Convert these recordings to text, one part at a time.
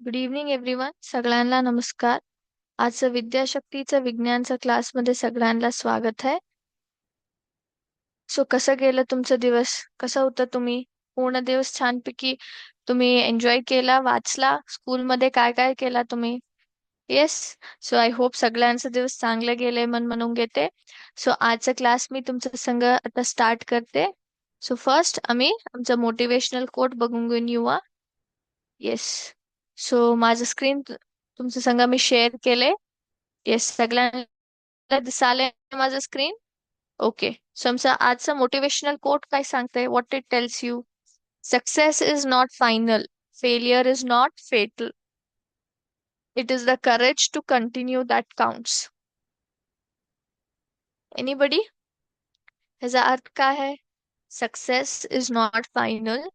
Good evening everyone. सगळ्यांना नमस्कार. आजचं विद्याशक्तीचं विज्ञानचं क्लासमध्ये सगळ्यांना स्वागत आहे. सो कसं गेलं तुमचं दिवस? कसं होतं? तुम्ही पूर्ण दिवस छानपैकी तुम्ही एन्जॉय केला, वाचला, स्कूलमध्ये काय काय केला तुम्ही? येस. सो आय होप सगळ्यांचा दिवस चांगले गेले म्हणून घेते. सो आजचा क्लास मी तुमच्या संग आता स्टार्ट करते. सो फर्स्ट आम्ही आमचं मोटिवेशनल कोट बघून घेऊन येऊ. येस. सो माझं स्क्रीन तुमच्या संग मी शेअर केले. येस, सगळ्यांना दिसाले माझं स्क्रीन? ओके. सो आमचा आजचा मोटिवेशनल कोट काय सांगते? What it tells you? Success is not final. Failure is not fatal. It is the courage to continue that counts. Anybody? ह्याचा अर्थ काय आहे? Success is not final.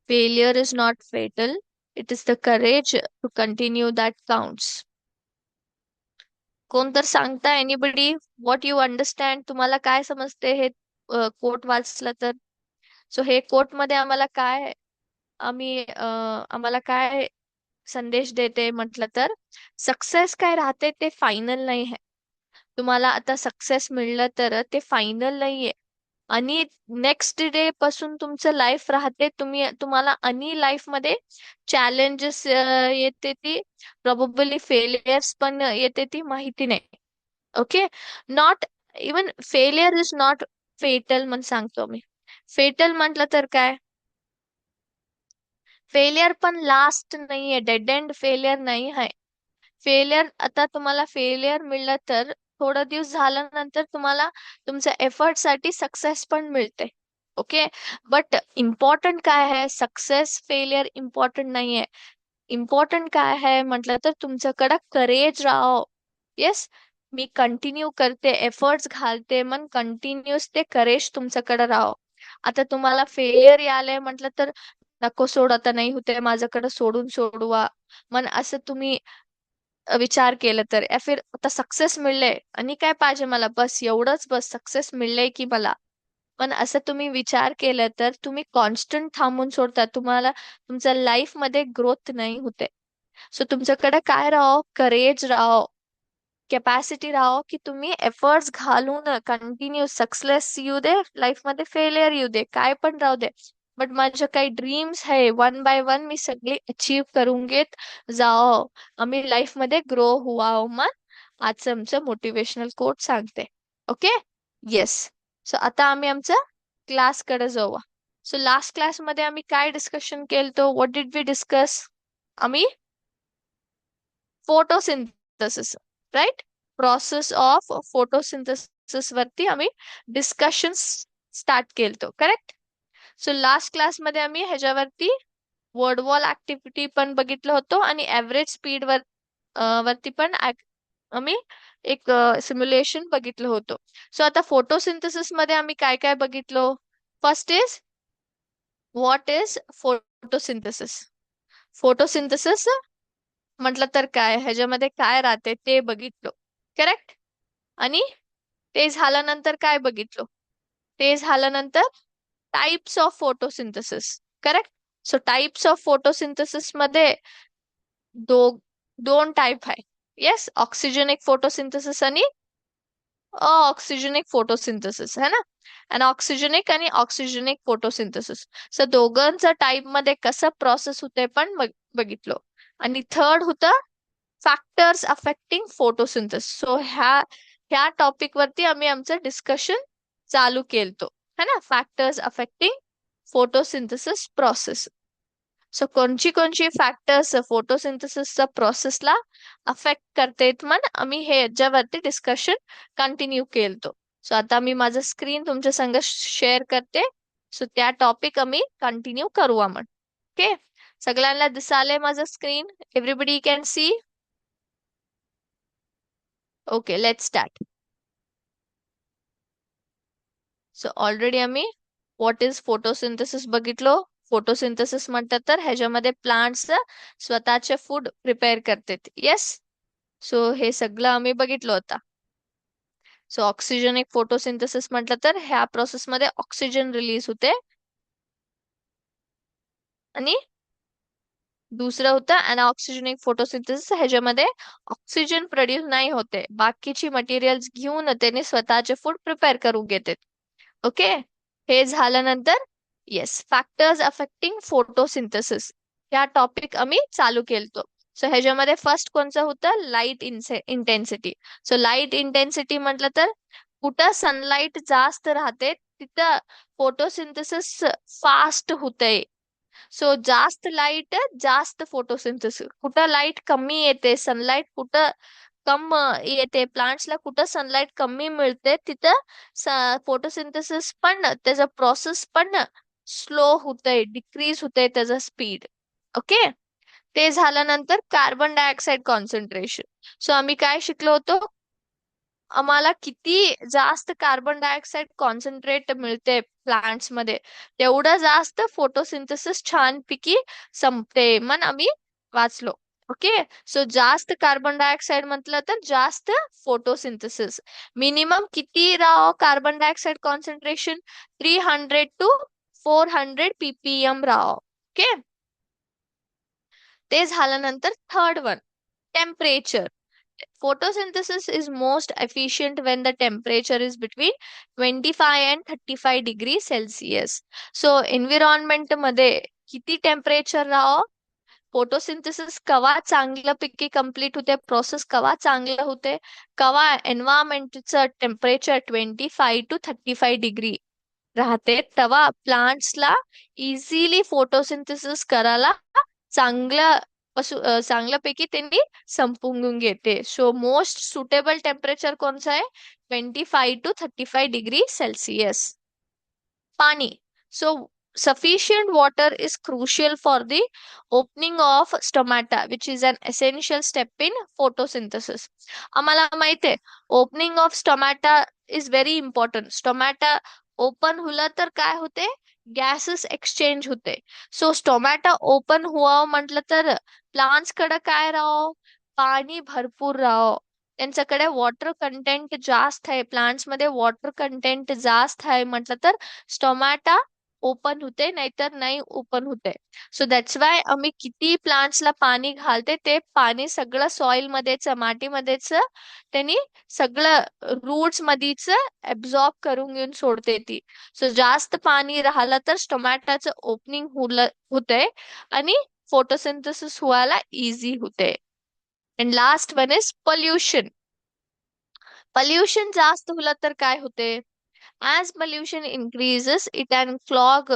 Failure is not fatal. It is the courage to continue that counts. कोण तर सांगता? Anybody? What you understand? तुम्हाला काय समजते हे कोट वाचलं तर? सो हे कोट मध्ये आम्हाला काय संदेश देते म्हटलं तर, सक्सेस काय राहते ते फायनल नाही आहे. तुम्हाला आता सक्सेस मिळलं तर ते फायनल नाहीये. आणि नेक्स्ट डे पासून तुमचं लाईफ राहते. तुम्हाला आणि लाईफ मध्ये चॅलेंजेस येते, ती प्रोबेबली फेलियर्स पण येते, ती माहिती नाही. Okay. Not even failure is not fatal म्हणून सांगतो मी. फेटल म्हटलं तर काय? फेलियर पण लास्ट नाहीये, डेड एंड फेलियर नाही आहे. फेलियर, आता तुम्हाला फेलियर मिळलं तर थोडा दिवस झाल्यानंतर तुम्हाला तुमच्या एफर्ट साठी सक्सेस पण मिळते. ओके. बट इम्पॉर्टंट काय आहे? सक्सेस फेलियर इम्पॉर्टंट नाहीये. इम्पॉर्टंट काय आहे म्हटलं तर तुमच्याकडं करेज राहो. येस. मी कंटिन्यू करते, एफर्ट्स घालते, मन कंटिन्यूस ते करेज तुमच्याकडे राहो. आता तुम्हाला फेलियर आलंय म्हटलं तर नको सोड, आता नाही होते माझ्याकडे, सोडवा. मन असं तुम्ही विचार केलं तर, या फिर आता सक्सेस मिळले आणि काय पाहिजे मला, बस एवढंच, बस सक्सेस मिळले की मला. पण असं तुम्ही विचार केलं तर तुम्ही कॉन्स्टंट थांबून सोडता, तुम्हाला तुमच्या लाईफ मध्ये ग्रोथ नाही होते. सो तुमच्याकडे काय राहो? करेज राहो, कॅपॅसिटी राहो, की तुम्ही एफर्ट्स घालून कंटिन्यू सक्सेस येऊ दे, लाईफ मध्ये फेलियर येऊ दे, काय पण राहू दे, बट माझे काही ड्रीम्स आहे, वन बाय वन मी सगळे अचीव करून घेत जाओ, आम्ही लाईफ मध्ये ग्रो हुआ मग. आजचं आमचं मोटिवेशनल कोट सांगते. ओके. येस. सो आता आम्ही आमच्या क्लासकडे जाऊ. सो लास्ट क्लास मध्ये आम्ही काय डिस्कशन केलं? What did we discuss? आम्ही photosynthesis, right? Process of photosynthesis वरती आम्ही डिस्कशन स्टार्ट केलतो, करेक्ट? सो लास्ट क्लास मध्ये आम्ही ह्याच्यावरती वर्ड वॉल ऍक्टिव्हिटी पण बघितलं होतो आणि ऍव्हरेज स्पीड वरती पण आम्ही एक सिम्युलेशन बघितलं होतं. सो आता फोटोसिंथेसिस मध्ये आम्ही काय काय बघितलो? First is, what is photosynthesis? Photosynthesis म्हटलं तर काय, ह्याच्यामध्ये काय राहते ते बघितलो, करेक्ट? आणि ते झाल्यानंतर काय बघितलो? ते झाल्यानंतर types of photosynthesis, correct? So types of photosynthesis मध्ये दो दोन टाइप आहे. येस, ऑक्सिजनिक फोटोसिंथेसिस आणि ऑक्सिजनिक फोटोसिंथेसिस है ना. ऑक्सिजनिक आणि ऑक्सिजनिक फोटोसिंथेसिस. सो दोघांच्या टाइप मध्ये कसं प्रोसेस होते पण बघितलो. आणि थर्ड होतं फॅक्टर्स अफेक्टिंग फोटोसिंथेसिस. सो ह्या टॉपिक वरती आम्ही आमचं डिस्कशन चालू केलतो, है ना. Factors affecting photosynthesis process. So कोणची कोणची फॅक्टर्स फोटोसिंथेसिसच्या प्रोसेसला अफेक्ट करतात मन आम्ही हे याच्यावरती डिस्कशन कंटिन्यू केलतो. सो आता मी माझं स्क्रीन तुमच्या संग शेअर करते. सो त्या टॉपिक आम्ही कंटिन्यू करू आपण. ओके. सगळ्यांना दिसाले माझं screen? Everybody can see? Okay, let's start. So already आम्ही व्हॉट इज फोटोसिंथेसिस बघितलो. फोटोसिंथेसिस म्हणतात तर ह्याच्यामध्ये प्लांट्स स्वतःचे फूड प्रिपेअर करतात. येस. सो हे सगळं आम्ही बघितलं होता. सो ऑक्सिजन एक फोटोसिंथेसिस म्हटलं तर ह्या प्रोसेस मध्ये ऑक्सिजन रिलीज होते आणि दुसरं होतं अनऑक्सिजनिक फोटोसिंथेसिस, ह्याच्यामध्ये ऑक्सिजन प्रोड्यूस नाही होते, बाकीची मटेरियल्स घेऊन त्याने स्वतःचे फूड प्रिपेअर करून घेते. ओके, हे झाल्यानंतर येस, फॅक्टर्स अफेक्टिंग फोटोसिंथेसिस ह्या टॉपिक आम्ही चालू केलतो. सो ह्याच्यामध्ये फर्स्ट कोणचं होतं, light intensity. So light intensity म्हटलं तर कुठं सनलाईट जास्त राहते तिथं फोटोसिंथेसिस फास्ट होतंय. सो जास्त लाईट जास्त फोटोसिंथेसिस, कुठं लाईट कमी येते, सनलाईट कुठं कम येते, प्लांट्सला कुठं सनलाईट कमी मिळते तिथं फोटोसिंथेसिस पण त्याचा प्रोसेस पण स्लो होतंय, डिक्रीज होतंय त्याचा स्पीड. ओके, ते झाल्यानंतर कार्बन डायऑक्साईड कॉन्सन्ट्रेशन. सो आम्ही काय शिकलो होतो, आम्हाला किती जास्त कार्बन डायऑक्साईड कॉन्सन्ट्रेट मिळते प्लांट्स मध्ये तेवढं जास्त फोटोसिंथेसिस छानपैकी संपते मन आम्ही वाचलो. ओके, सो जास्त कार्बन डायऑक्साईड म्हटलं तर जास्त फोटोसिंथेसिस. मिनिमम किती राहो carbon dioxide concentration, 300 to 400 ppm राहो. ओके, ते झाल्यानंतर third one, temperature. Photosynthesis is most efficient when the temperature is between 25 and 35 degrees Celsius. So environment मध्ये किती टेम्परेचर राहो, फोटोसिंथेसिस कवा चांगल्यापैकी कम्प्लीट होते, प्रोसेस कवा चांगलं होते, कवा एन्व्हायरमेंटचं टेम्परेचर 25 to 35 डिग्री राहते, तेव्हा प्लांट्सला इझिली फोटोसिंथेसिस करायला चांगल्यापैकी त्यांनी संपून घेते. सो मोस्ट सुटेबल टेम्परेचर कोणचं आहे, 25 to 35 डिग्री सेल्सिअस. पाणी. So sufficient water is crucial for the opening of stomata, which is an essential step in photosynthesis. आम्हाला माहित आहे opening of stomata is very important. Stomata open hula तर काय होते, gases exchange होते. So stomata open हुआ म्हटलं तर प्लांट्स कडे काय राहो, पाणी भरपूर राहो, त्यांच्याकडे वॉटर कंटेंट जास्त आहे, प्लांट्स मध्ये वॉटर कंटेंट जास्त आहे म्हटलं तर स्टोमॅटा ओपन होते, नाहीतर नाही ओपन होते. सो दॅट्स वाय आम्ही किती प्लांट्सला पाणी घालते, ते पाणी सगळं सॉइल मध्येच मातीमध्येच त्यांनी सगळं रूट्स मध्येच ऍब्झॉर्ब करून घेऊन सोडते ती. सो जास्त पाणी राहिलं तर टोमॅटोचं ओपनिंग होतंय आणि फोटोसिंथेसिस व्हायला इझी होते. And last one is pollution. Pollution जास्त होलं तर काय होते, as pollution increases it can clog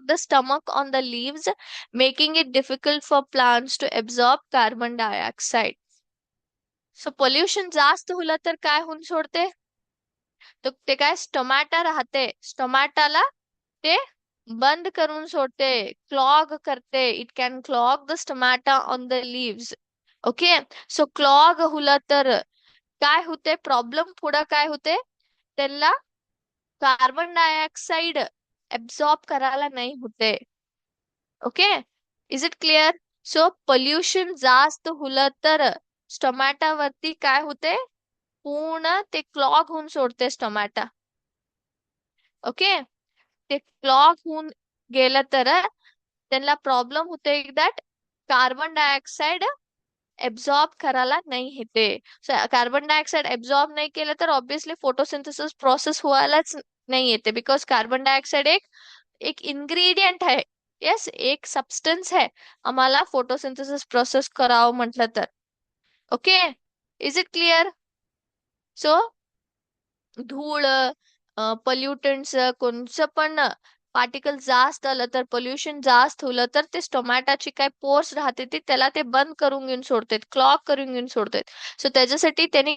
the stomach on the leaves, making it difficult for plants to absorb carbon dioxide. So pollution जास्त होलं तर काय होऊन सोडते, तर ते काय स्टोमॅटा राहते, स्टोमॅटाला ते बंद करून सोडते, क्लॉग करते. It can clog the stomata on the leaves. Okay, so clog होलं तर काय होते, प्रॉब्लेम पुढं काय होते, त्याला कार्बन डायऑक्साईड ऍब्सॉर्ब करायला नाही होते. Okay, is it clear. So pollution जास्त होलं तर स्टोमॅटावरती काय होते, पूर्ण ते क्लॉग होऊन सोडते स्टोमॅटा. ओके, ते क्लॉग होऊन गेलं तर त्यांना प्रॉब्लेम होते दॅट कार्बन डायऑक्साईड ऍब्सॉर्ब करायला नाही येते. कार्बन डायऑक्साईड ऍब्सॉर्ब नाही केलं तर ऑब्विसली फोटोसिंथेसिस प्रोसेस व्हायलाच नाही येते, बिकॉज कार्बन डायऑक्साईड एक एक इन्ग्रेडियंट आहे. येस, एक सबस्टन्स आहे आम्हाला फोटोसिंथेसिस प्रोसेस करावं म्हटलं तर. Okay, is it clear. So धूळ, पोल्युटंट्स, कोणचं पण पार्टिकल जास्त आलं तर, पोल्युशन जास्त होलं तर ते स्टोमॅटाची काय पोर्स राहते ती त्याला ते बंद करून घेऊन सोडतात, क्लॉग करून घेऊन सोडतात. सो त्याच्यासाठी त्यांनी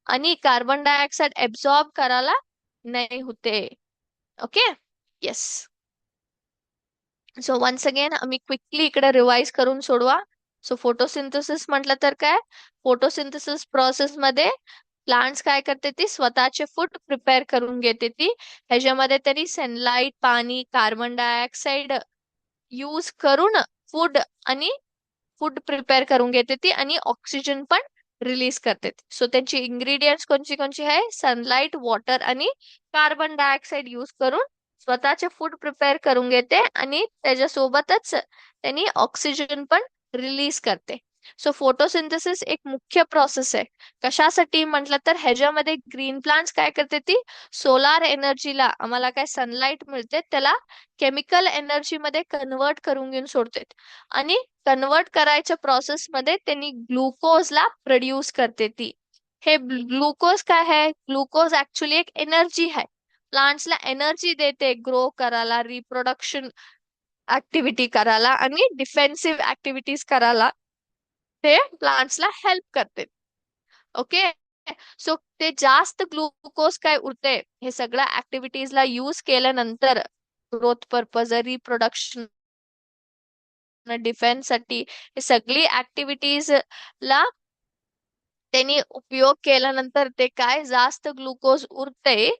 आणि कार्बन डायऑक्साईड ऍब्सॉर्ब करायला नाही होते. Okay, yes. So once again आम्ही क्विकली इकडे रिवाइज करून सोडवा. सो फोटोसिंथेसिस म्हटलं तर काय, फोटोसिंथेसिस प्रोसेस मध्ये प्लांट्स काय करते, ती स्वतःचे फूड प्रिपेअर करून घेते ती. ह्याच्यामध्ये तरी सनलाइट, पाणी, कार्बन डायऑक्साईड यूज करून फूड आणि फूड प्रिपेअर करून घेते ती आणि ऑक्सिजन पण रिलीज करते. सो त्यांची इंग्रेडियंट्स कोणची कोणची आहे, सनलाइट, वॉटर आणि कार्बन डायऑक्साईड यूज करून स्वतःचे फूड प्रिपेअर करून घेते आणि त्याच्यासोबतच त्यांनी ऑक्सिजन पण रिलीज करते. सो फोटोसिंथेसिस एक मुख्य प्रोसेस आहे. कशासाठी म्हटलं तर ह्याच्यामध्ये ग्रीन प्लांट्स काय करते, ती सोलार एनर्जीला, आम्हाला काय सनलाइट मिळते त्याला केमिकल एनर्जी मध्ये कन्वर्ट करून घेऊन सोडते. आणि कन्वर्ट करायच्या प्रोसेस मध्ये त्यांनी ग्लुकोजला प्रोड्यूस करते ती. हे ग्लुकोज काय आहे, ग्लुकोज ऍक्च्युली एक एनर्जी आहे. प्लांट्सला एनर्जी देते ग्रो करायला, रिप्रोडक्शन ऍक्टिव्हिटी करायला आणि डिफेन्सिव्ह ऍक्टिव्हिटीज करायला ते प्लांट्सला हेल्प करते. ओके. सो ते जास्त ग्लुकोज काय उरते हे सगळ्या ऍक्टिव्हिटीजला यूज केल्यानंतर, ग्रोथ पर्पज, रिप्रोडक्शन, डिफेन्स साठी, हे सगळी ऍक्टिव्हिटीज ला त्यांनी उपयोग केल्यानंतर ते काय जास्त ग्लुकोज उरते,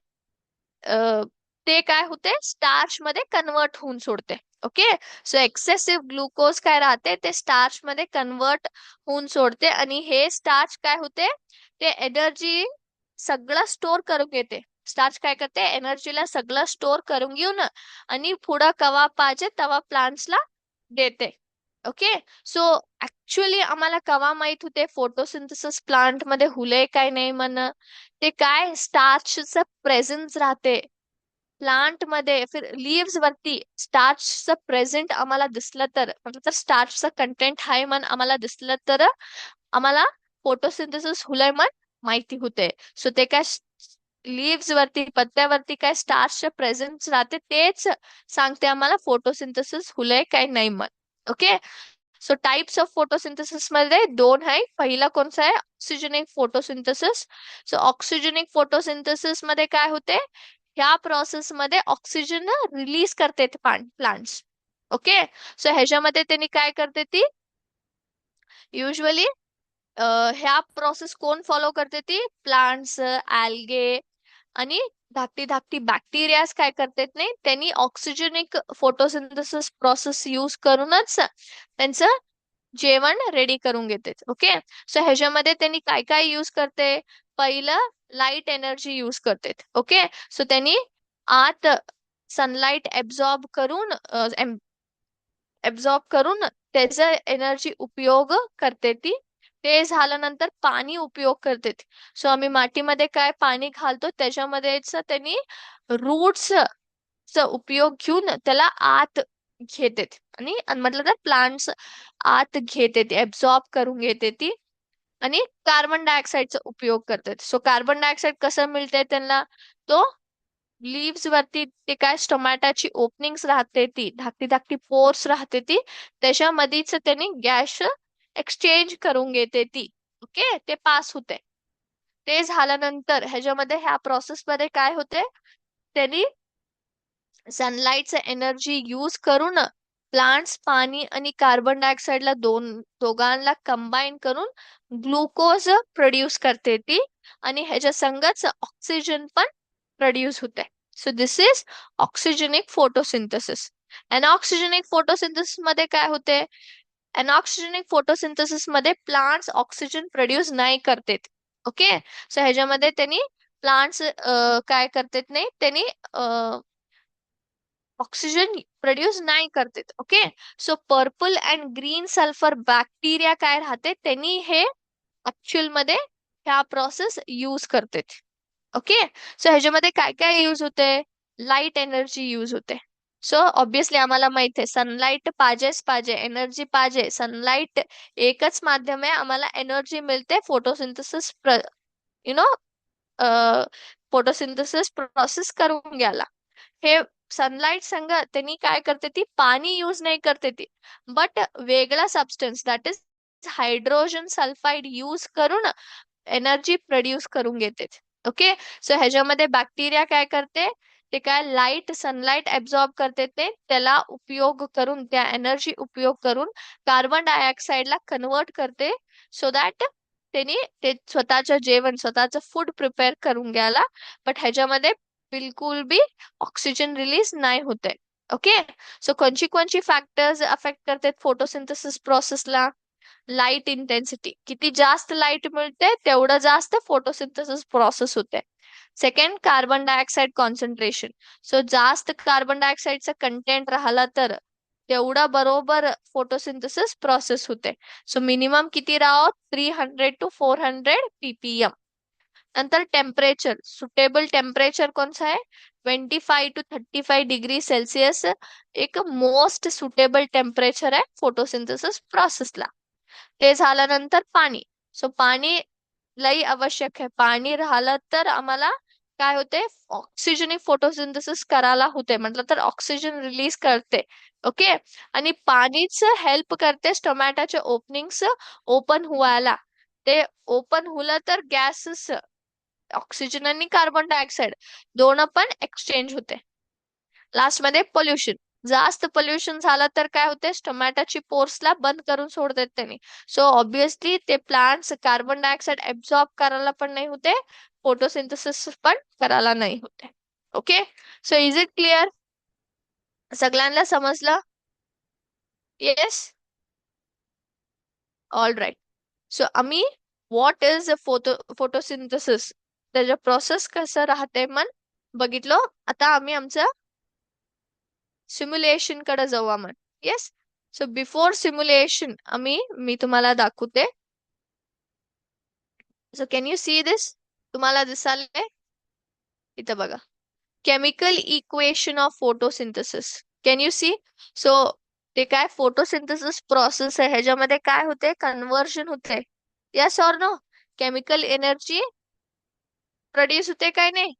ते काय होते स्टार्च मध्ये कन्वर्ट होऊन सोडते. ओके. सो एक्सेसिव्ह ग्लुकोज काय राहते ते स्टार्च मध्ये कन्वर्ट होऊन सोडते आणि हे स्टार्च काय होते, ते एनर्जी सगळं स्टोर करून घेते. स्टार्च काय करते, एनर्जीला सगळं स्टोर करून घेऊन आणि पुढं कवा पाहिजे तेव्हा प्लांट्सला देते. ओके. सो ऍक्च्युअली आम्हाला कवा माहित होते फोटोसिंथेसिस प्लांट मध्ये हुले काय नाही म्हण, ते काय स्टार्चचं प्रेझेन्स राहते प्लांट मध्ये, फिर लीव्स वरती स्टार्चचं प्रेझेंट आम्हाला दिसलं तर, मतलब तर स्टार्चचं कंटेंट आहे मन आम्हाला दिसलं तर आम्हाला फोटोसिंथेसिस हुलय मन माहिती होते. सो ते काय लीव्स वरती, पत्त्यावरती काय स्टार्चचं प्रेझेन्स राहते तेच सांगते आम्हाला फोटोसिंथेसिस हुलय काय नाही मन. Okay. So types of photosynthesis मध्ये दोन आहे. पहिला कोणता आहे, ऑक्सिजनिक फोटोसिंथेसिस. सो ऑक्सिजनिक फोटोसिंथेसिस मध्ये काय होते, ह्या प्रोसेस मध्ये ऑक्सिजन रिलीज करते प्लांट्स. ओके. सो ह्याच्यामध्ये त्यांनी काय करते, ती युजली ह्या प्रोसेस कोण फॉलो करते, ती प्लांट्स, अल्गे आणि धाकटी धाकटी बॅक्टेरियाज काय करतात नाही, त्यांनी ऑक्सिजनिक फोटोसिंथेसिस प्रोसेस यूज करूनच त्यांचं जेवण रेडी करून घेते. ओके. सो ह्याच्यामध्ये त्यांनी काय काय यूज करते, पहिलं लाईट एनर्जी यूज करते. ओके. सो त्यांनी आत सनलाइट एब्झॉर्ब करून त्याचा एनर्जी उपयोग करते ती. ते झाल्यानंतर पाणी उपयोग करते. सो आम्ही मातीमध्ये काय पाणी घालतो त्याच्यामध्येच त्यांनी रूट्स चा उपयोग घेऊन त्याला आत घेते आणि म्हटलं तर प्लांट्स आत घेते, ती एब्झॉर्ब करून घेते ती. आणि कार्बन डायऑक्साईडचा उपयोग करतात. सो कार्बन डायऑक्साईड कसं मिळते त्यांना, तो लीव्स वरती ते काय स्टोमॅटाची ओपनिंग्स राहते, ती धाकटी धाकटी पोर्स राहते ती, त्याच्यामध्येच त्यांनी गॅस एक्सचेंज करून घेते ती. ओके. ते पास होते. ते झाल्यानंतर ह्याच्यामध्ये ह्या प्रोसेस मध्ये काय होते, त्यांनी सनलाइटचं एनर्जी यूज करून प्लांट्स पाणी आणि कार्बन डायऑक्साईडला दोघांना कंबाईन करून ग्लुकोज प्रोड्यूस करते ती आणि ह्याच्या संगच ऑक्सिजन पण प्रोड्यूस होते. So this is oxygenic photosynthesis. Anoxygenic photosynthesis मध्ये काय होते, अनऑक्सिजनिक फोटोसिंथेसिस मध्ये प्लांट्स ऑक्सिजन प्रोड्यूस नाही करतात. ओके. सो ह्याच्यामध्ये त्यांनी प्लांट्स काय करतात नाही, त्यांनी ऑक्सिजन प्रोड्यूस नाही करते. Okay. So purple and green sulphur bacteria काय राहते, त्यांनी हे ऍक्च्युअल मध्ये ह्या प्रोसेस यूज करते. ओके. सो ह्याच्यामध्ये काय काय यूज होते, लाईट एनर्जी यूज होते. सो ऑब्विसली आम्हाला माहित आहे सनलाइट पाहिजेच पाहिजे, एनर्जी पाहिजे. सनलाइट एकच माध्यम आहे आम्हाला एनर्जी मिळते photosynthesis you know photosynthesis process करून घ्यायला. हे सनलाइट संग त्यांनी काय करते, ती पाणी यूज नाही करते ती, बट वेगळा substance that is hydrogen sulphide use करून एनर्जी प्रोड्यूस करून घेते. ओके. सो ह्याच्यामध्ये बॅक्टेरिया काय करते, ते काय लाईट सनलाइट एब्झॉर्ब करते, ते त्याला उपयोग करून, त्या एनर्जी उपयोग करून कार्बन डायऑक्साईडला कन्वर्ट करते, सो दॅट त्यांनी ते स्वतःचं जेवण, स्वतःचं फूड प्रिपेअर करून घ्यायला. बट ह्याच्यामध्ये बिलकुल बी ऑक्सिजन रिलीज नाही होते. ओके. सो कोणची कोणची फॅक्टर्स अफेक्ट करतात फोटोसिंथेसिस प्रोसेसला, लाईट इंटेन्सिटी, किती जास्त लाईट मिळते तेवढं जास्त फोटोसिंथेसिस प्रोसेस होते. Second carbon dioxide concentration. So जास्त कार्बन डायऑक्साईडचं कंटेंट राहिला तर तेवढा बरोबर फोटोसिंथेसिस प्रोसेस होते. सो मिनिमम किती राहो, 300 to 400 ppm. नंतर टेम्परेचर, सुटेबल टेम्परेचर कोणचं आहे, 25 to 35 डिग्री सेल्सिअस एक मोस्ट सुटेबल टेम्परेचर आहे फोटोसिंथेसिस प्रोसेसला. ते झाल्यानंतर पाणी. सो पाणी लई आवश्यक आहे. पाणी राहिलं तर आम्हाला काय होते, ऑक्सिजन फोटोसिंथेसिस करायला होते, म्हटलं तर ऑक्सिजन रिलीज करते. ओके. आणि पाणीच हेल्प करते स्टोमॅटोचे ओपनिंग्स ओपन व्हायला. ते ओपन होलं तर गॅसेस, ऑक्सिजन आणि कार्बन डायऑक्साईड दोन पण एक्सचेंज होते. लास्ट मध्ये पोल्युशन. जास्त पोल्युशन झालं तर काय होते, टोमॅटोची पोर्सला बंद करून सोडतात त्यांनी. सो ऑब्विसली ते प्लांट्स कार्बन डायऑक्साईड ऍब्झॉर्ब करायला पण नाही होते, फोटोसिंथेसिस पण करायला नाही होते. Okay. So is it clear, सगळ्यांना समजलं? येस. All right. सो आम्ही व्हॉट इज फोटोसिंथेसिस, त्याच्या प्रोसेस कसं राहते मन बघितलो. आता आम्ही आमचं सिम्युलेशन कडे जाऊ आपण. येस. सो बिफोर सिम्युलेशन मी तुम्हाला दाखवते. So can you see this, तुम्हाला दिसाले इथं बघा, chemical equation of photosynthesis. Can you see? So ते काय फोटोसिंथेसिस प्रोसेस आहे, ह्याच्यामध्ये काय होते, कन्वर्जन होते. Yes or no? Chemical energy produce होते काय नाही?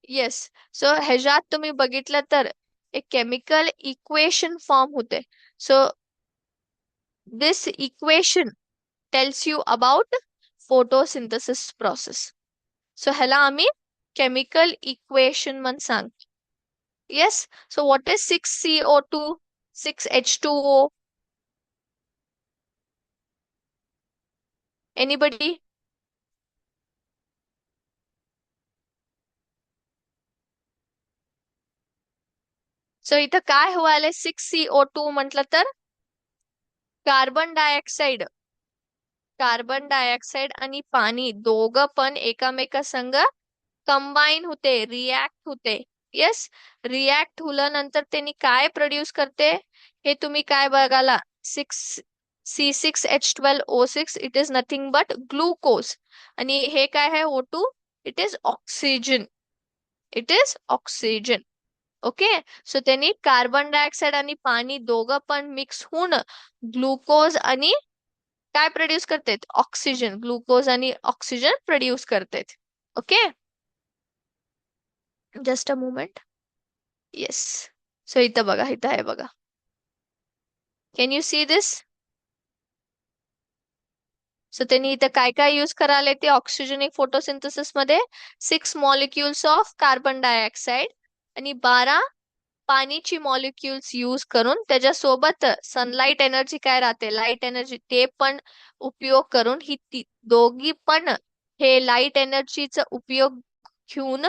येस. सो ह्याच्यात तुम्ही बघितलं तर एक केमिकल इक्वेशन फॉर्म होते. So this equation tells you about photosynthesis process. So ह्याला आम्ही chemical equation म्हणून सांगतो. Yes. So what is 6CO2, 6H2O? Anybody? So इथं काय व्हायला, 6CO2 म्हटलं तर कार्बन डायऑक्साईड, कार्बन डायऑक्साईड आणि पाणी दोघं पण एकामेकासंग कंबाईन होते, रिॲक्ट होते. येस. रिॲक्ट होल्यानंतर त्यांनी काय प्रोड्यूस करते, हे तुम्ही काय बघाला, 6C6H12O6, it is nothing but glucose. आणि हे काय आहे, O2, it is oxygen, it is oxygen. Okay. So त्यांनी कार्बन डायऑक्साईड आणि पाणी दोघं पण मिक्स होऊन ग्लुकोज आणि काय प्रोड्यूस करतात, ऑक्सिजन. ग्लुकोज आणि ऑक्सिजन प्रोड्यूस करतात. Okay. Just a moment. Yes. So इथं बघा, इथं आहे बघा. Can you see this? So त्यांनी इथं काय काय यूज करायला ते ऑक्सिजनिक फोटोसिंथेसिस मध्ये, 6 मॉलिक्युल्स ऑफ कार्बन डायऑक्साईड आणि 12 पाणीची मॉलिक्युल्स यूज करून, त्याच्यासोबत सनलाइट एनर्जी काय राहते, लाईट एनर्जी, ते पण उपयोग करून ही दोघी पण हे लाईट एनर्जीचा उपयोग घेऊन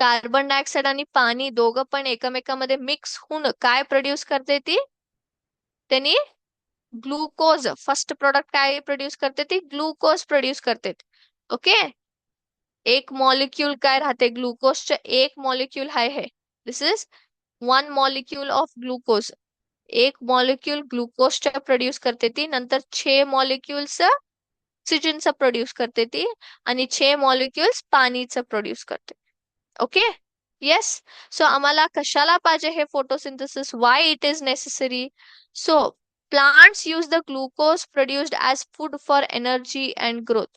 कार्बन डायऑक्साईड आणि पाणी दोघं पण एकमेकांमध्ये मिक्स होऊन काय प्रोड्यूस करते ती, त्यांनी ग्लुकोज, फर्स्ट प्रोडक्ट काय प्रोड्यूस करते ती, ग्लुकोज प्रोड्यूस करते. ओके. एक मॉलिक्यूल काय राहते, ग्लुकोजचे एक मॉलिक्यूल आहे हे, दिस इज 1 मॉलिक्यूल ऑफ ग्लुकोज. एक मॉलिक्यूल ग्लुकोजचा प्रोड्यूस करते ती, नंतर 6 मॉलिक्युल्स ऑक्सिजनचा प्रोड्यूस करते ती, आणि 6 मॉलिक्युल्स पाणीचं प्रोड्यूस करते. ओके. येस. सो आम्हाला कशाला पाहिजे हे photosynthesis, why it is necessary? So plants use the glucose produced as food for energy and growth.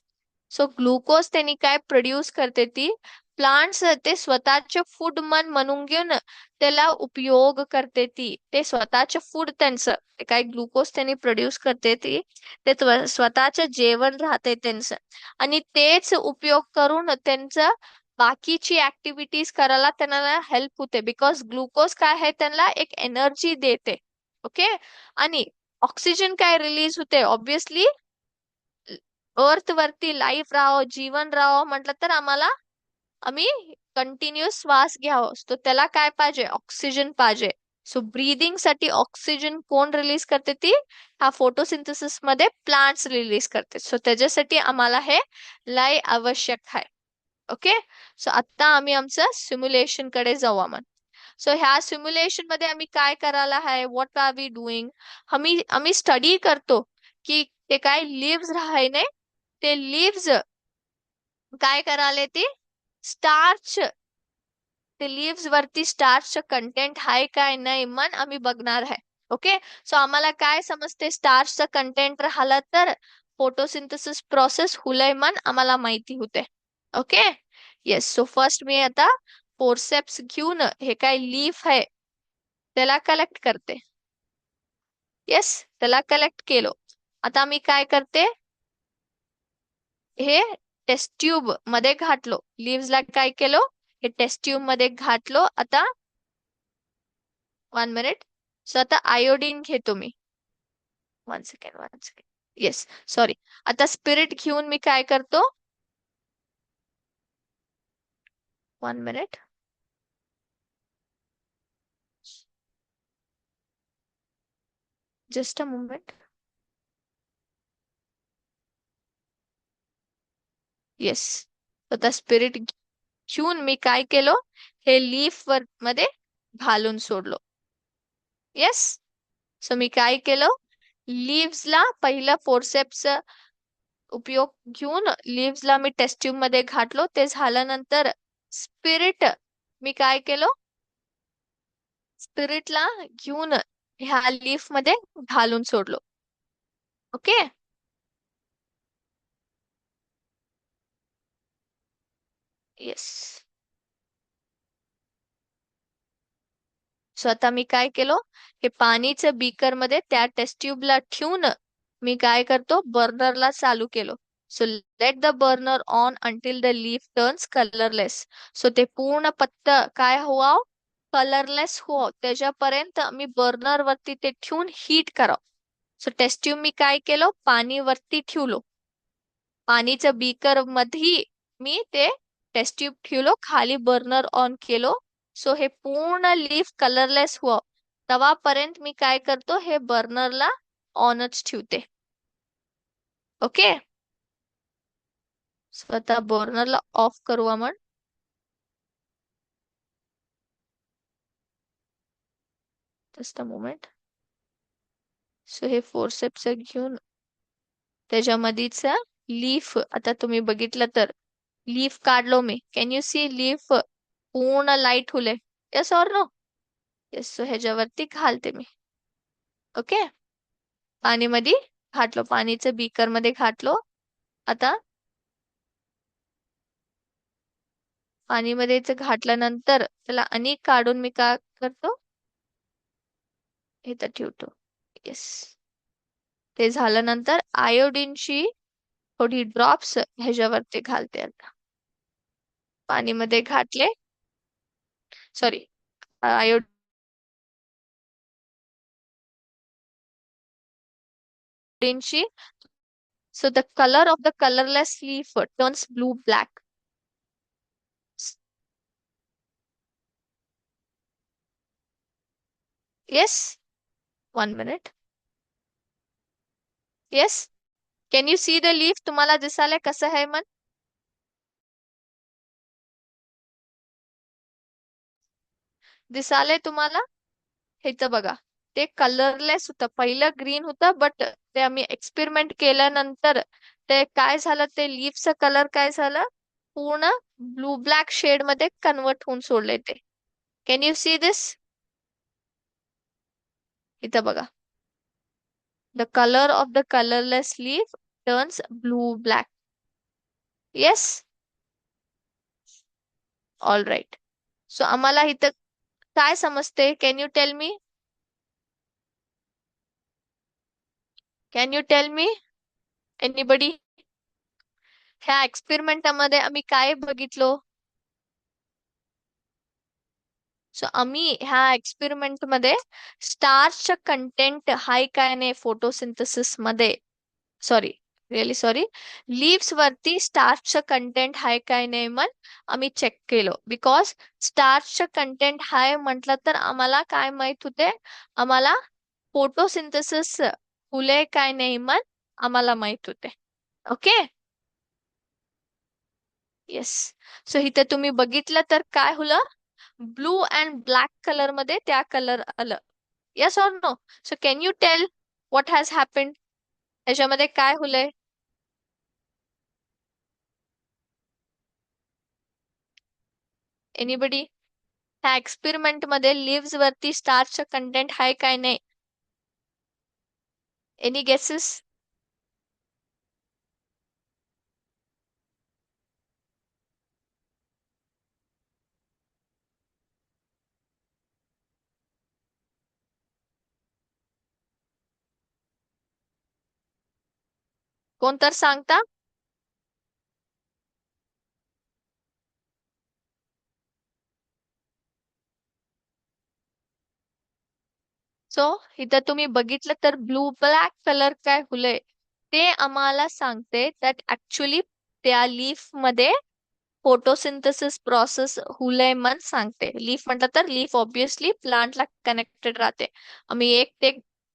So glucose त्यांनी काय प्रोड्यूस करते ती, प्लांट्स ते स्वतःचे फूड म्हणून घेऊन त्याला उपयोग करते ती, ते स्वतःचे फूड त्यांचं, ते काय ग्लुकोज त्यांनी प्रोड्यूस करते ती, ते स्वतःचं जेवण राहते त्यांचं, आणि तेच उपयोग करून त्यांचं बाकीची ऍक्टिव्हिटीज करायला त्यांना हेल्प होते. बिकॉज ग्लुकोज काय आहे, त्यांना एक एनर्जी देते. ओके. आणि ऑक्सिजन काय रिलीज होते, ऑब्विसली अर्थ वरती लाईफ राहावं, जीवन राहावं म्हटलं तर आम्ही कंटिन्युअस श्वास घ्यावं, तर त्याला काय पाहिजे, ऑक्सिजन पाहिजे. सो ब्रीदिंग साठी ऑक्सिजन कोण रिलीज करते ती, हा फोटोसिंथेसिस मध्ये प्लांट्स रिलीज करते. सो त्याच्यासाठी आम्हाला हे लय आवश्यक आहे. ओके. सो आता आम्ही आमचं सिम्युलेशन कडे जाऊ आपण. सो ह्या सिम्युलेशन मध्ये आम्ही काय करायला आहे, व्हॉट आर वी डुईंग, आम्ही आम्ही स्टडी करतो की ते काय लिव्स राहायने, ते लिव्स काय करायला ते स्टार्च, ते लिव्स वरती स्टार्च कंटेंट आहे काय नाही मन आम्ही बघणार आहे. ओके. सो आम्हाला काय समजते, स्टार्चचं कंटेंट राहिलं तर फोटोसिंथेसिस प्रोसेस हुलय मन आम्हाला माहिती होते. ओके. येस. सो फर्स्ट मी आता फोरसेप्स घेऊन हे काय लीफ आहे त्याला कलेक्ट करते. येस, त्याला कलेक्ट केलो. आता मी काय करते, हे टेस्ट ट्यूब मध्ये घातलो. लीव्स ला काय केलो, हे टेस्ट ट्यूब मध्ये घातलो. आता 1 मिनिट. सो आता आयोडीन घेतो मी. 1 सेकंड, 1 सेकंड. Yes, sorry. आता स्पिरिट घेऊन मी काय करतो, 1 minute. Just a moment. Yes. आता स्पिरिट घेऊन मी काय केलो, हे लीफ वर मध्ये घालून सोडलो. येस. सो मी काय केलं, लीव्स ला पहिलं फोरसेप्स उपयोग घेऊन लीव्स ला मी टेस्ट ट्यूब मध्ये घातलो. ते झाल्यानंतर स्पिरिट मी काय केलो, स्पिरिट ला घेऊन ह्या लीफ मध्ये घालून सोडलो. ओके. येस. सो आता मी काय केलो, हे पाणीचं बीकर मध्ये त्या टेस्ट ट्यूबला ठेवून मी काय करतो, बर्नरला चालू केलो. So let the burner on until the leaf turns colourless. So ते पूर्ण पत्त काय हुआ, कलरलेस हो त्याच्यापर्यंत मी बर्नर वरती ते ठेवून हीट कराव. सो टेस्ट ट्यूब मी काय केलो, पाणी वरती ठेवलो. पाणीचं बीकर मध्ये मी ते टेस्ट ट्यूब ठेवलो, खाली बर्नर ऑन केलो. सो हे पूर्ण लीफ कलरलेस हुआ तेव्हापर्यंत मी काय करतो, हे बर्नरला ऑनच ठेवते. ओके. सो आता बर्नरला ऑफ करू आपण. Just a moment. सो हे फोरसेप्स घेऊन त्याच्यामध्येच लीफ आता तुम्ही बघितलं तर लीफ काढलो मी. कॅन यू सी लीफ पूर्ण लाईट हुले. Yes or no. Yes. So ह्याच्यावरती घालते मी. ओके. पाणीमध्ये घातलो, पाणीचं बीकर मध्ये घातलो. आता पाणीमध्ये घातल्यानंतर त्याला अनेक काढून मी काय करतो, हे तर ठेवतो. येस. ते झाल्यानंतर आयोडीनची थोडी ड्रॉप्स ह्याच्यावरती घालते. आता पाणीमध्ये घातले, sorry, आयोडीनची. So the color of the colorless leaf turns blue black. Yes, 1 minute. Yes. Can you see the leaf? तुम्हाला दिसायला कसं आहे मन? दिसायला तुम्हाला? हे तर बघा. ते कलरलेस होतं. पहिलं ग्रीन होतं, बट ते आम्ही एक्सपेरिमेंट केल्यानंतर ते काय झालं, ते लीफचा कलर काय झालं, पूर्ण ब्लू ब्लॅक शेड मध्ये कन्वर्ट होऊन सोडले ते. कॅन यू सी दिस? इथं बघा. The color of the colorless leaf turns blue black. Yes? All right. So आम्हाला इथं काय समजते? Can you tell me? Can you tell me? Anybody? ह्या एक्सपेरिमेंटामध्ये आम्ही काय बघितलो? सो आम्ही ह्या एक्सपेरिमेंट मध्ये स्टार्च कंटेंट हाय काय नाही फोटोसिंथेसिस मध्ये, सॉरी, रिअली सॉरी, लीव्स वरती स्टार्चचं कंटेंट हाय काय नाही मन आम्ही चेक केलो. बिकॉज स्टार्चचं कंटेंट हाय म्हटलं तर आम्हाला काय माहित होते, आम्हाला फोटोसिंथेसिस फुले काय नाही मन आम्हाला माहित होते. ओके. येस. सो इथे तुम्ही बघितलं तर काय होलं, ब्लू अँड ब्लॅक कलर मध्ये त्या कलर आलं. Yes or no? So can you tell what has happened? ह्याच्यामध्ये काय होलंय? एनीबडी? ह्या एक्सपेरिमेंट मध्ये लिव्स वरती स्टारचं कंटेंट आहे काय नाही? Any guesses? कोण तर सांगता? सो इथं तुम्ही बघितलं तर ब्लू ब्लॅक कलर काय होलंय, ते आम्हाला सांगते दॅट ऍक्च्युली त्या लीफ मध्ये फोटोसिंथेसिस प्रोसेस हुलय मन सांगते. लीफ म्हटलं तर लीफ ऑब्विसली प्लांटला कनेक्टेड राहते. आम्ही एक ते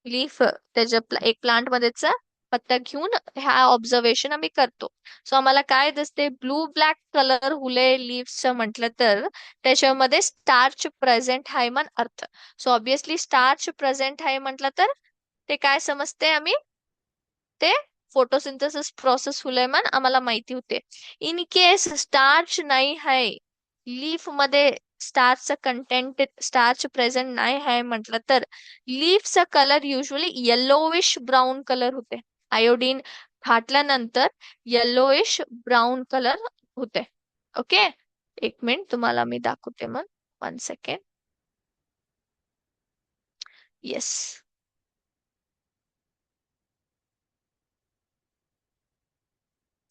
लीफ त्याच्या एक प्लांट मध्येच पत्ता घेऊन ह्या ऑब्झर्वेशन आम्ही करतो. सो आम्हाला काय दिसते, ब्लू ब्लॅक कलर हुले लीव्सचं म्हटलं तर त्याच्यामध्ये स्टार्च प्रेझेंट आहे मन अर्थ. सो ऑब्विसली स्टार्च प्रेझेंट आहे म्हटलं तर ते काय समजते आम्ही, ते फोटोसिंथेसिस प्रोसेस हुलय मन आम्हाला माहिती होते. इन केस स्टार्च नाही आहे लीफ मध्ये, स्टार्चचं कंटेंट स्टार्च प्रेझेंट नाही आहे म्हटलं तर लीफचा colour usually yellowish brown colour होते. आयोडीन घातल्यानंतर येलोइश ब्राऊन कलर होते. ओके, एक मिनिट तुम्हाला मी दाखवते मग. 1 सेकंड. येस.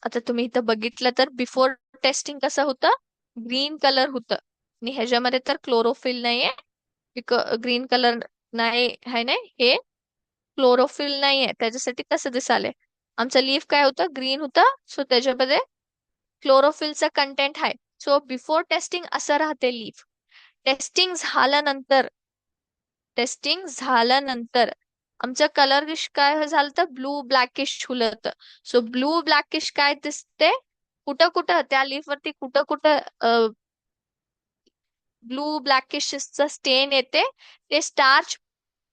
आता तुम्ही इथं बघितलं तर बिफोर टेस्टिंग कसं होतं, ग्रीन कलर होतं आणि ह्याच्यामध्ये तर क्लोरोफिल नाहीये. ग्रीन कलर नाही आहे, नाही हे क्लोरोफिल नाहीये, त्याच्यासाठी कसं दिसाले. आमचं लीफ काय होतं, ग्रीन होतं. सो त्याच्यामध्ये क्लोरोफिलचं कंटेंट आहे. सो बिफोर टेस्टिंग असं राहते लीफ. टेस्टिंग झाल्यानंतर टेस्टिंग झाल्यानंतर आमचं कलर काय झालं तर ब्लू ब्लॅकिश होतं. सो ब्लू ब्लॅकिश काय दिसते, कुठं कुठं त्या लीफ वरती कुठं कुठं ब्लू ब्लॅकिशचा स्टेन येते, ते स्टार्च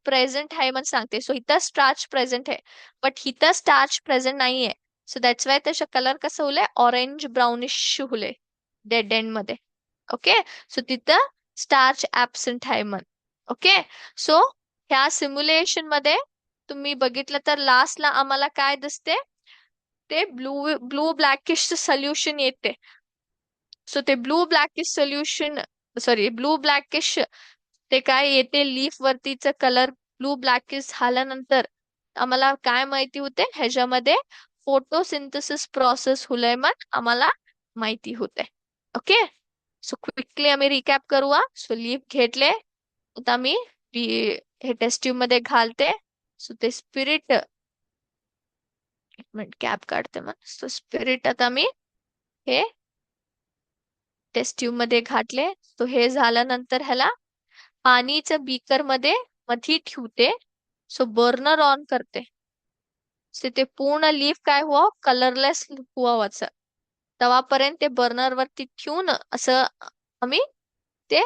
प्रेझेंट आहे म्हणून सांगते. सो इथं स्टार्च प्रेझेंट आहे, बट इथं स्टार्च प्रेझेंट नाहीये. सो दॅट्स वाय त्याचा कलर कसं होलंय, ऑरेंज ब्राउनिश होलंय डेड एंड मध्ये. ओके, सो तिथं स्टार्च ऍबसेंट आहे म्हण. ओके, सो ह्या सिम्युलेशन मध्ये तुम्ही बघितलं तर लास्टला आम्हाला काय दिसते, ते ब्लू ब्लू ब्लॅकिश सोल्युशन येते. सो ते blue blackish solution, sorry blue blackish, ते काय येते लीफ वरतीच कलर ब्लू ब्लॅकिश झाल्यानंतर आम्हाला काय माहिती होते, ह्याच्यामध्ये फोटोसिंथेसिस प्रोसेस हुलय मग आम्हाला माहिती होते. ओके, सो क्विकली आम्ही रिकॅप करूया. सो लीफ घेतले, आता मी हे टेस्ट ट्यूब मध्ये घालते. सो ते स्पिरिट, एक मिनिट कॅप काढते मग. सो स्पिरिट आता मी हे टेस्ट ट्यूब मध्ये घातले. तो हे झाल्यानंतर ह्याला पाणीच्या बीकर मध्ये मधी ठेवते. सो बर्नर ऑन करते. सो ते पूर्ण लीफ काय हुआ, कलरलेस हुआ वाच. तेव्हापर्यंत ते बर्नर वरती ठेवून असं आम्ही ते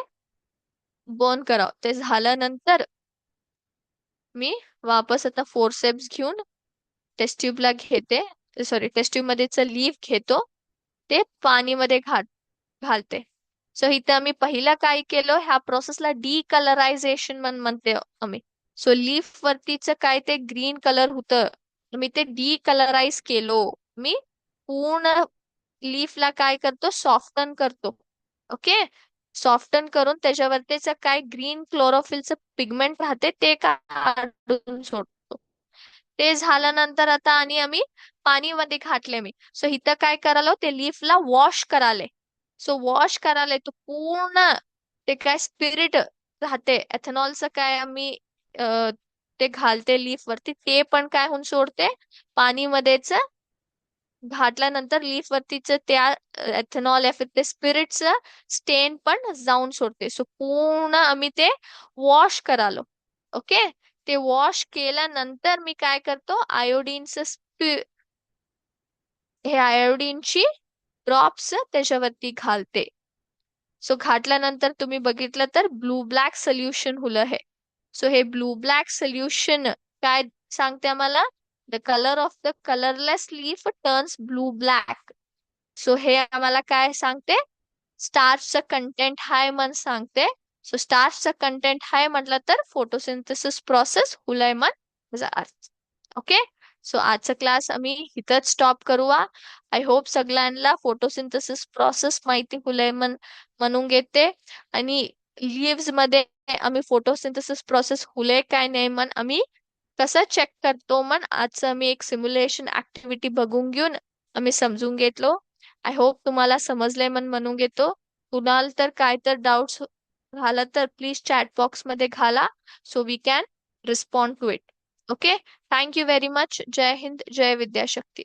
बर्न करावं. ते झाल्यानंतर मी वापस आता फोरसेप्स घेऊन टेस्ट ट्यूबला घेते, सॉरी टेस्ट ट्यूब मध्येच लीफ घेतो, ते पाणीमध्ये घालते. सो इथं आम्ही पहिला काय केलं, ह्या प्रोसेसला डीकलरायझेशन म्हणते आम्ही. सो लीफ वरतीच काय ते ग्रीन कलर होतं, मी ते डीकलराइज केलो. मी पूर्ण लीफला काय करतो, सॉफ्टन करतो. ओके, सॉफ्टन करून त्याच्यावरतीच काय ग्रीन क्लोरोफिलचं पिगमेंट राहते ते काढून सोडतो. ते झाल्यानंतर आता आणि आम्ही पाणीमध्ये घातले मी. सो इथं काय करालो, ते लीफला वॉश कराले. सो वॉश कराले तो पूर्ण, ते काय स्पिरिट राहते एथेनॉलचं काय आम्ही ते घालते लीफ वरती, ते पण काय होऊन सोडते पाणीमध्येच घातल्यानंतर लीफ वरतीच त्या एथेनॉल या फिर ते स्पिरिटचं स्टेन पण जाऊन सोडते. सो पूर्ण आम्ही ते वॉश करालो. ओके, ते वॉश केल्यानंतर मी काय करतो, आयोडीनचं हे आयोडीनची ड्रॉप्स त्याच्यावरती घालते. सो घातल्यानंतर तुम्ही बघितलं तर ब्लू ब्लॅक सोल्युशन हुलं हे. सो हे ब्लू ब्लॅक सोल्युशन काय सांगते आम्हाला? The colour of the colourless leaf turns blue black. So हे आम्हाला काय सांगते? स्टार्चचं कंटेंट हाय मन सांगते. सो स्टार्चचं कंटेंट हाय म्हटलं तर फोटोसिंथेसिस प्रोसेस हुलय मन याचा अर्थ. ओके. सो आजचा क्लास आम्ही इथंच स्टॉप करू. आय होप सगळ्यांना फोटोसिंथेसिस प्रोसेस माहिती हुलय म्हणून घेते. आणि लिव्स मध्ये आम्ही फोटोसिंथेसिस प्रोसेस हुले काय नाही मन आम्ही कसं चेक करतो मन आजचं आम्ही एक सिम्युलेशन ऍक्टिव्हिटी बघून घेऊन आम्ही समजून घेतलो. आय होप तुम्हाला समजलंय म्हणून घेतो. कुणाल तर काय तर डाऊट्स झाला तर प्लीज चॅट बॉक्स मध्ये घाला. So we can respond to it. Okay. Thank you very much. जय हिंद, जय विद्याशक्ती.